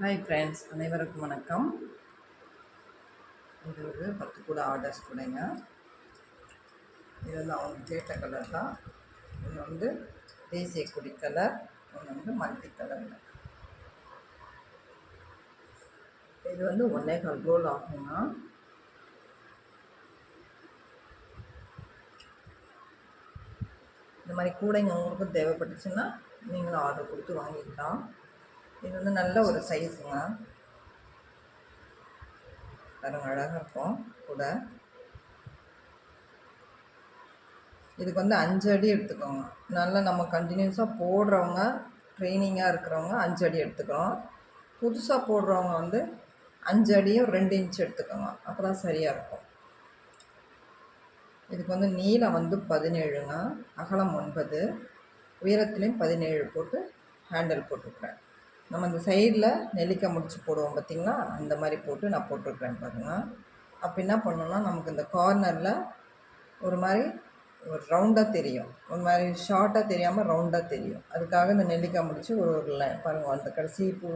Hi friends, அனைவருக்கும் வணக்கம். இது ஒரு 10 கூட ஆர்டர்ஸ் கூடங்க. இது வந்து அவங்க கேட்ட கலர் தான். இது வந்து தேசிய கொடி கலர், ஒன்று வந்து மல்டி கலருங்க. இது வந்து 1.25 ரோல் ஆகுங்க. இந்த மாதிரி கூடைங்க உங்களுக்கும் தேவைப்பட்டுச்சுன்னா நீங்களும் ஆர்டர் கொடுத்து வாங்கிக்கலாம். இது வந்து நல்ல ஒரு சைஸுங்க, பாருங்க அழகாக இருக்கும் கூட. இதுக்கு வந்து 5 அடி எடுத்துக்கோங்க. நல்லா நம்ம கண்டினியூஸாக போடுறவங்க, ட்ரைனிங்காக இருக்கிறவங்க 5 அடி எடுத்துக்கிறோம். புதுசாக போடுறவங்க வந்து 5 அடியும் 2 இன்ச் எடுத்துக்கோங்க, அப்போ தான் சரியாக இருக்கும். இதுக்கு வந்து நீளம் வந்து 17ங்க, அகலம் 9, உயரத்துலேயும் 17 போட்டு ஹேண்டில் போட்டுருக்குறேன். நம்ம இந்த சைடில் நெல்லிக்காய் முடிச்சு போடுவோம் பார்த்திங்களா, அந்த மாதிரி போட்டு நான் போட்டிருக்கிறேன் பாருங்கள். அப்போ என்ன பண்ணணும்னா நமக்கு இந்த கார்னரில் ஒரு மாதிரி ஒரு ரவுண்டாக தெரியும், ஒரு மாதிரி ஷார்ட்டாக தெரியாமல் ரவுண்டாக தெரியும். அதுக்காக இந்த நெல்லிக்காய் முடிச்சு ஒரு லைன் பாருங்கள், அந்த கடைசி பூ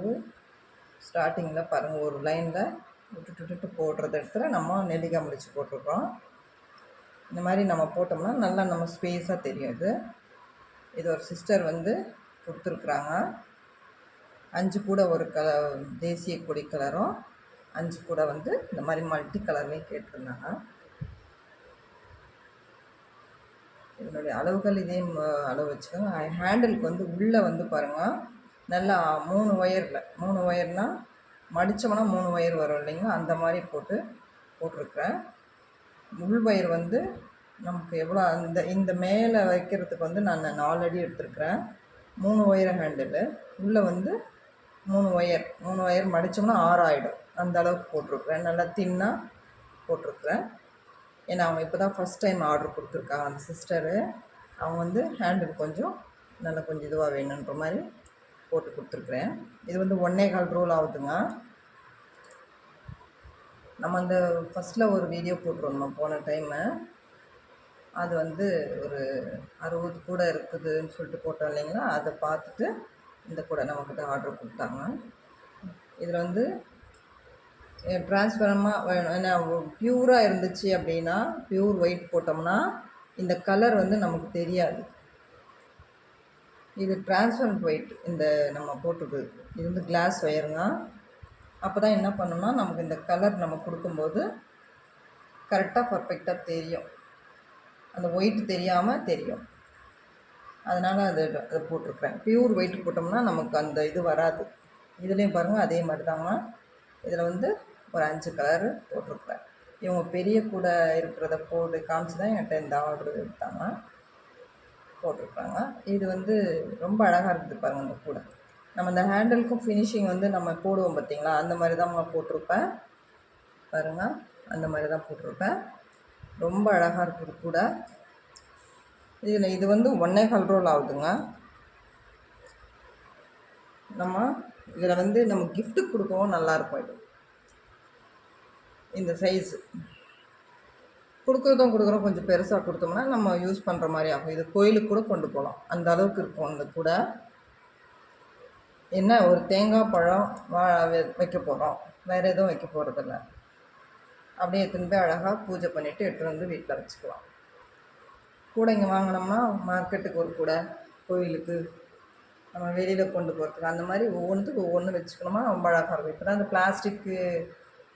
ஸ்டார்டிங்கில் பாருங்கள் ஒரு லைனில் விட்டு போடுறது இடத்துல நம்ம நெல்லிக்காய் முடிச்சு போட்டிருக்கோம். இந்த மாதிரி நம்ம போட்டோம்னா நல்லா நம்ம ஸ்பேஸாக தெரியும். இது ஒரு சிஸ்டர் வந்து கொடுத்துருக்குறாங்க. 5 கூட ஒரு தேசிய கொடி கலரும் 5 கூட வந்து இந்த மாதிரி மல்டி கலர்லேயும் கேட்டிருந்தாங்க. இதனுடைய அளவுகள் இதே அளவு வச்சுக்கோங்க. ஹேண்டிலுக்கு வந்து உள்ளே வந்து பாருங்கள் நல்லா 3 ஒயர்னால் மடித்தோம்னா 3 ஒயர் வரும் இல்லைங்களா, அந்த மாதிரி போட்டிருக்கிறேன். உள் ஒயர் வந்து நமக்கு எவ்வளோ இந்த மேலே வைக்கிறதுக்கு வந்து நான் 4 அடி எடுத்துருக்கிறேன். 3 ஒயர் ஹேண்டிலு, உள்ளே வந்து 3 ஒயர் மடித்தோம்னா 6 ஆகிடும். அந்த அளவுக்கு போட்டிருக்குறேன். நல்லா தின்னாக போட்டிருக்குறேன். ஏன்னா அவங்க இப்போ தான் ஃபஸ்ட் டைம் ஆர்டர் கொடுத்துருக்காங்க அந்த சிஸ்டரு. அவங்க வந்து ஹேண்டில் கொஞ்சம் நல்லா கொஞ்சம் இதுவாக வேணுன்ற மாதிரி போட்டு கொடுத்துருக்குறேன். இது வந்து 1.25 ரோல் ஆகுதுங்க. நம்ம அந்த ஃபஸ்ட்டில் ஒரு வீடியோ போட்டிருந்தோம் போன டைமு. அது வந்து ஒரு 60 கூட இருக்குதுன்னு சொல்லிட்டு போட்டோம் இல்லைங்களா, அதை பார்த்துட்டு இந்த கூட நம்மக்கிட்ட ஆர்டர் கொடுத்தாங்க. இதில் வந்து ட்ரான்ஸ்பரமாக வேணும், ஏன்னா ப்யூராக இருந்துச்சு அப்படின்னா, ப்யூர் ஒயிட் போட்டோம்னா இந்த கலர் வந்து நமக்கு தெரியாது. இது ட்ரான்ஸ்பரண்ட் ஒயிட் இந்த நம்ம போட்டிருக்குது. இது வந்து கிளாஸ் ஒயருங்க. அப்போ தான் என்ன பண்ணணும்னா நமக்கு இந்த கலர் நம்ம கொடுக்கும்போது கரெக்டாக பர்ஃபெக்டாக தெரியும், அந்த ஒயிட் தெரியாமல் தெரியும். அதனால் அதை போட்டிருக்கிறேன். ப்யூர் ஒயிட் போட்டோம்னா நமக்கு அந்த இது வராது. இதுலேயும் பாருங்கள் அதே மாதிரி தாங்க. இதில் வந்து ஒரு 5 கலரு போட்டிருக்குறேன். இவங்க பெரிய கூட இருக்கிறத போட்டு காமிச்சு தான் என்கிட்ட இந்த ஆர்டர் எடுத்தாங்க, போட்டிருக்காங்க. இது வந்து ரொம்ப அழகாக இருக்குது பாருங்கள் இந்த கூட. நம்ம இந்த ஹேண்டிலுக்கும் ஃபினிஷிங் வந்து நம்ம போடுவோம் பார்த்திங்களா, அந்த மாதிரி தான் போட்டிருப்பேன் பாருங்கள். அந்த மாதிரி தான் போட்டிருப்பேன். ரொம்ப அழகாக இருக்குது கூட. இது வந்து 1.25 ரோல் ஆகுதுங்க. நம்ம இதில் வந்து நம்ம கிஃப்ட்டு கொடுக்கவும் நல்லாயிருக்கும். இது இந்த சைஸு கொடுக்குறோம், கொஞ்சம் பெருசாக கொடுத்தோம்னா நம்ம யூஸ் பண்ணுற மாதிரி ஆகும். இது கோயிலுக்கு கூட கொண்டு போகலாம், அந்த அளவுக்கு இருக்கும் அந்த கூட. என்ன ஒரு தேங்காய் பழம் வைக்க போகிறோம், வேறு எதுவும் வைக்க போகிறதில்ல. அப்படியே எடுத்துன்னு போய் அழகாக பூஜை பண்ணிவிட்டு எடுத்துகிட்டு வந்து வீட்டில் வச்சுக்கலாம். கூடைங்க வாங்கினோம்னா மார்க்கெட்டுக்கு ஒரு கூடை, கோயிலுக்கு நம்ம வெளியில் கொண்டு போகிறதுக்கு, அந்த மாதிரி ஒவ்வொன்றுத்துக்கு ஒவ்வொன்று வச்சுக்கணுமா ரொம்ப அழகாக இருக்கும். இப்போ தான் இந்த பிளாஸ்டிக்கு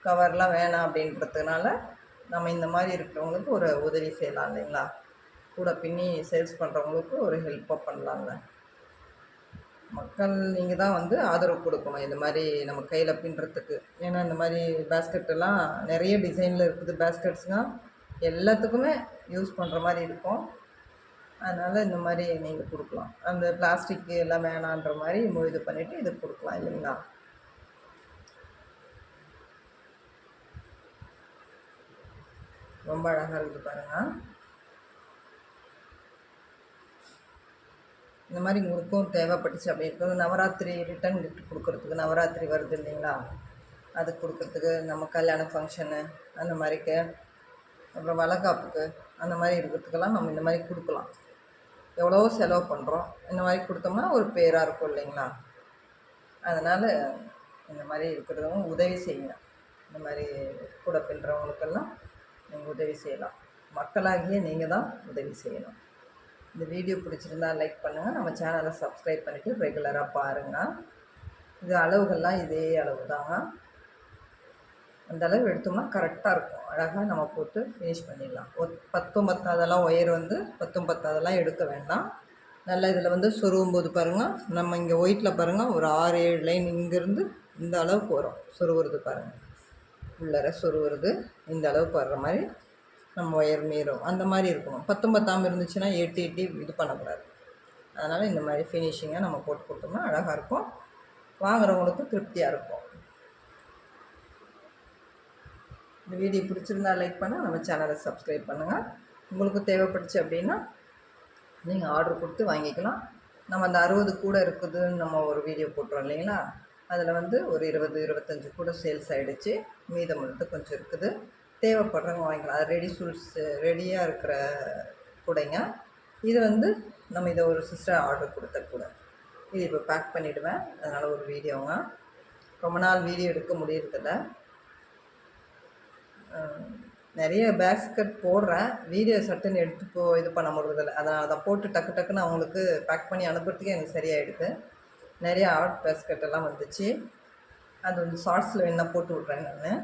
கவர்லாம் வேணாம் அப்படின்றதுனால நம்ம இந்த மாதிரி இருக்கிறவங்களுக்கு ஒரு உதவி செய்யலாம் இல்லைங்களா, கூட பின்னி சேல்ஸ் பண்ணுறவங்களுக்கு ஒரு ஹெல்ப்பாக பண்ணலாங்க. மக்கள் நீங்கள் தான் வந்து ஆதரவு கொடுக்கணும் இந்த மாதிரி நம்ம கையில் பின்னுறதுக்கு. ஏன்னா இந்த மாதிரி பேஸ்கெட்டெல்லாம் நிறைய டிசைனில் இருக்குது. பேஸ்கெட்ஸ்னால் எல்லாத்துக்குமே யூஸ் பண்ணுற மாதிரி இருக்கும். அதனால் இந்த மாதிரி நீங்கள் கொடுக்கலாம். அந்த பிளாஸ்டிக்கு எல்லாம் வேணான்ற மாதிரி இது பண்ணிவிட்டு இது கொடுக்கலாம் இல்லைங்களா. ரொம்ப அழகாக இருக்குது பாருங்கள். இந்த மாதிரி உங்களுக்கும் தேவைப்பட்டுச்சு அப்படி இருக்கிறது, நவராத்திரி ரிட்டன் கிஃப்ட் கொடுக்குறதுக்கு, நவராத்திரி வருது இல்லைங்களா, அது கொடுக்குறதுக்கு, நம்ம கல்யாண ஃபங்க்ஷனு அந்த மாதிரிக்கு, அப்புறம் வளைகாப்புக்கு அந்த மாதிரி இருக்கிறதுக்கெல்லாம் நம்ம இந்த மாதிரி கொடுக்கலாம். எவ்வளோ செலவு பண்ணுறோம், இந்த மாதிரி கொடுத்தோம்னா ஒரு பேராக இருக்கும் இல்லைங்களா. அதனால் இந்த மாதிரி இருக்கிறவங்க உதவி செய்யுங்க. இந்த மாதிரி கூட பின்னுறவங்களுக்கெல்லாம் நீங்கள் உதவி செய்யலாம். மக்களாகிய நீங்கள் தான் உதவி செய்யணும். இந்த வீடியோ பிடிச்சிருந்தா லைக் பண்ணுங்கள். நம்ம சேனலை சப்ஸ்கிரைப் பண்ணிவிட்டு ரெகுலராக பாருங்கள். இது அளவுகள்லாம் இதே அளவு தாங்க. அந்த அளவு எடுத்தோம்னா கரெக்டாக இருக்கும். அழகாக நம்ம போட்டு ஃபினிஷ் பண்ணிடலாம். ஒரு 10 பத்தாதெல்லாம் ஒயர் வந்து 10 பத்தாதெல்லாம் எடுக்க வேண்டாம். நல்லா இதில் வந்து சொருகும்போது பாருங்கள், நம்ம இங்கே ஒயிட்டில் பாருங்கள் ஒரு 6-7 லைன் இங்கேருந்து இந்த அளவுக்கு வரும். சொருவுறது பாருங்கள், உள்ளர சொருவுறது இந்த அளவுக்கு வர்ற மாதிரி நம்ம ஒயர் மீறும். அந்த மாதிரி இருக்கணும். 10 பத்தாமல் இருந்துச்சுன்னா எட்டி இது பண்ணக்கூடாது. அதனால் இந்த மாதிரி ஃபினிஷிங்காக நம்ம போட்டு கொடுத்தோம்னா அழகாக இருக்கும். வாங்குறவங்களுக்கு திருப்தியாக இருக்கும். இந்த வீடியோ பிடிச்சிருந்தா லைக் பண்ணால் நம்ம சேனலை சப்ஸ்கிரைப் பண்ணுங்கள். உங்களுக்கு தேவைப்பட்டுச்சு அப்படின்னா நீங்கள் ஆர்டர் கொடுத்து வாங்கிக்கலாம். நம்ம அந்த 60 கூட இருக்குதுன்னு நம்ம ஒரு வீடியோ போட்டுறோம் இல்லைங்களா, அதில் வந்து ஒரு 20-25 கூட சேல்ஸ் ஆகிடுச்சு. மீதம் மட்டும் கொஞ்சம் இருக்குது. தேவைப்படுறவங்க வாங்கிக்கலாம். அது ரெடியாக இருக்கிற கூடைங்க. இது வந்து நம்ம இதை ஒரு சிஸ்டர் ஆர்டர் கொடுத்த கூட. இது இப்போ பேக் பண்ணிவிடுவேன். அதனால் ஒரு வீடியோங்க. ரொம்ப நாள் வீடியோ எடுக்க முடியறதில்ல. நிறைய பேஸ்கட் போடுறேன். வீடியோ சட்டுன்னு எடுத்து இது பண்ண முடியறதில்ல. அதனால் அதை போட்டு டக்குன்னு அவங்களுக்கு பேக் பண்ணி அனுப்புறதுக்கே எனக்கு சரியாயிடுது. நிறைய ஆர்ட் பேஸ்கட் எல்லாம் வந்துச்சு. அது வந்து ஷார்ட்ஸில் வேணா போட்டு விட்றேன். நான்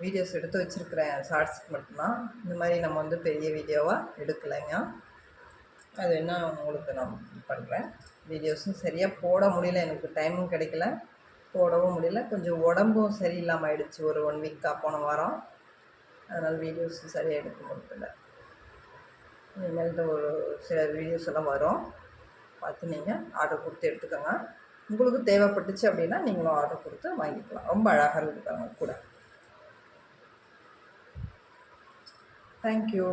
வீடியோஸ் எடுத்து வச்சுருக்கிறேன் ஷார்ட்ஸுக்கு மட்டும்தான். இந்த மாதிரி நம்ம வந்து பெரிய வீடியோவாக எடுக்கலைங்க. அது வேணா உங்களுக்கு நான் பண்ணுறேன். வீடியோஸும் சரியாக போட முடியல, எனக்கு டைமும் கிடைக்கல, போடவும் முடியல. கொஞ்சம் உடம்பும் சரியில்லாமல் ஆயிடுச்சு ஒரு 1 வீக்காக போன வாரம். அதனால் வீடியோஸ் சரியாக எடுக்க முடியல. இனிமேல்ட்டு ஒரு சில வீடியோஸ் எல்லாம் வரும், பார்த்து நீங்கள் ஆர்டர் கொடுத்து எடுத்துக்கோங்க. உங்களுக்கு தேவைப்பட்டுச்சு அப்படின்னா நீங்களும் ஆர்டர் கொடுத்து வாங்கிக்கலாம். ரொம்ப அழகாக இருக்காங்க கூட. தேங்க்யூ.